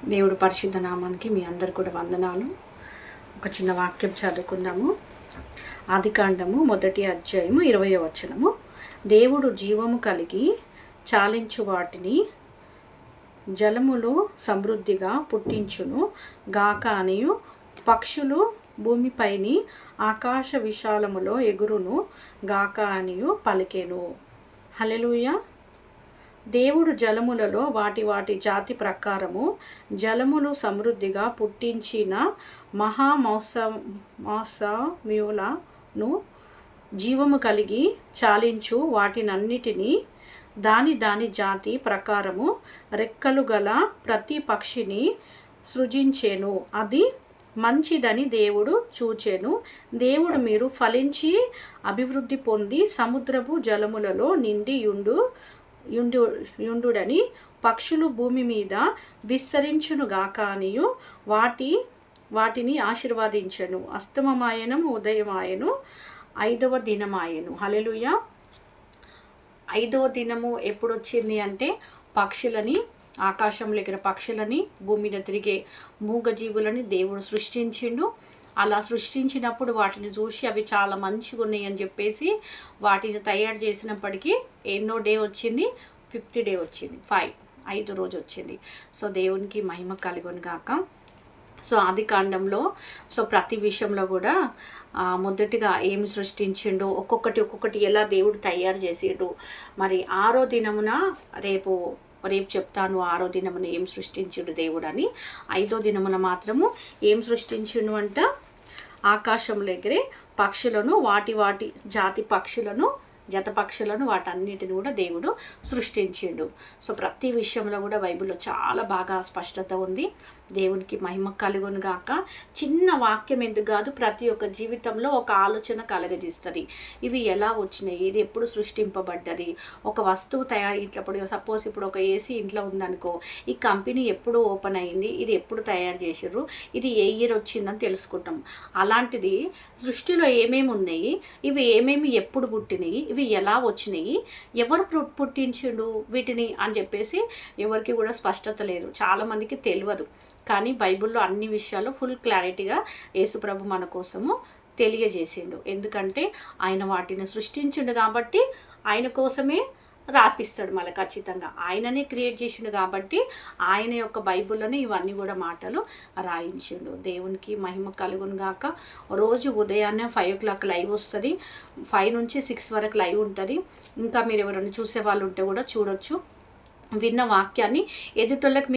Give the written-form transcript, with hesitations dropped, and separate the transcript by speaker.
Speaker 1: దేవుడు పరిశుద్ధ నామానికి మీ అందరు కూడా వందనాలు. ఒక చిన్న వాక్యం చదువుకుందాము. ఆదికాండము 1వ అధ్యాయము 20వ వచనము. దేవుడు జీవము కలిగి చాలించు వాటిని జలములో సమృద్ధిగా పుట్టించును గాక అనియు, పక్షులు భూమిపైని ఆకాశ విశాలములో ఎగురును గాక అనియు పలికెను. హల్లెలూయా. దేవుడు జలములలో వాటి వాటి జాతి ప్రకారము జలములు సమృద్ధిగా పుట్టించిన మహామౌసమ్యులను జీవము కలిగి చాలించు వాటినన్నిటినీ దాని దాని జాతి ప్రకారము రెక్కలు గల ప్రతి పక్షిని సృజించెను. అది మంచిదని దేవుడు చూచెను. దేవుడు మీరు ఫలించి అభివృద్ధి పొంది సముద్రపు జలములలో నిండి యుండుడని, పక్షులు భూమి మీద విస్తరించునుగాక అనియు వాటిని ఆశీర్వదించెను. అస్తమమాయనం ఉదయమాయను, 5వ దినమాయను. హల్లెలూయా. 5వ దినము ఎప్పుడు వచ్చింది అంటే పక్షులని, ఆకాశంలో ఎగిన పక్షులని, భూమి మీద తిరిగే మూగజీవులని దేవుడు సృష్టించిండు. అలా సృష్టించినప్పుడు వాటిని చూసి అవి చాలా మంచిగా ఉన్నాయి అని చెప్పేసి వాటిని తయారు చేసినప్పటికీ ఎన్నో డే వచ్చింది, 5th డే వచ్చింది, 5 రోజు వచ్చింది. సో దేవునికి మహిమ కలుగును గాక. సో ఆదికాండంలో ప్రతి విషయంలో కూడా మొదటిగా ఏమి సృష్టించిండు, ఒక్కొక్కటి ఎలా దేవుడు తయారు చేసిండు. మరి 6వ దినమున రేపు చెప్తాను 6వ దినమున ఏం సృష్టించిండు దేవుడు అని. 5వ దినమున మాత్రము ఏం సృష్టించిండు అంట, ఆకాశంలో ఎగిరే పక్షులను, వాటి జాతి పక్షులను, జత పక్షులను, వాటన్నిటిని కూడా దేవుడు సృష్టించిండు. సో ప్రతి విషయంలో కూడా బైబిల్లో చాలా బాగా స్పష్టత ఉంది. దేవునికి మహిమ కలుగును గాక. చిన్న వాక్యం ఎందుకు కాదు, ప్రతి ఒక్క జీవితంలో ఒక ఆలోచన కలగజేస్తుంది. ఇవి ఎలా వచ్చినాయి, ఇది ఎప్పుడు సృష్టింపబడ్డది, ఒక వస్తువు తయారు ఇట్లప్పుడు సపోజ్ ఇప్పుడు ఒక ఏసీ ఇంట్లో ఉందనుకో, ఈ కంపెనీ ఎప్పుడు ఓపెన్ అయింది, ఇది ఎప్పుడు తయారు చేసారు, ఇది ఏ ఇయర్ వచ్చిందని తెలుసుకుంటాం. అలాంటిది సృష్టిలో ఏమేమి ఉన్నాయి, ఇవి ఏమేమి ఎప్పుడు పుట్టినాయి, ఇవి ఎలా వచ్చినాయి, ఎవరు పుట్టించిండు వీటిని అని చెప్పేసి ఎవరికి కూడా స్పష్టత లేదు. చాలామందికి తెలియదు. కానీ బైబిల్లో అన్ని విషయాలు ఫుల్ క్లారిటీగా యేసుప్రభు మన కోసము తెలియజేసిండు. ఎందుకంటే ఆయన వాటిని సృష్టించిండు కాబట్టి ఆయన కోసమే రాపిస్తాడు. మళ్ళీ ఖచ్చితంగా ఆయననే క్రియేట్ చేసిండు కాబట్టి ఆయన యొక్క బైబిల్లోనే ఇవన్నీ కూడా మాటలు రాయించిండు. దేవునికి మహిమ కలుగును గాక. రోజు ఉదయాన్నే 5 o'clock లైవ్ వస్తుంది, 5 నుంచి 6 వరకు లైవ్ ఉంటుంది. ఇంకా మీరు ఎవరైనా చూసే వాళ్ళు ఉంటే కూడా చూడొచ్చు. విన్న వాక్యాన్ని ఎదుటోళ్ళకి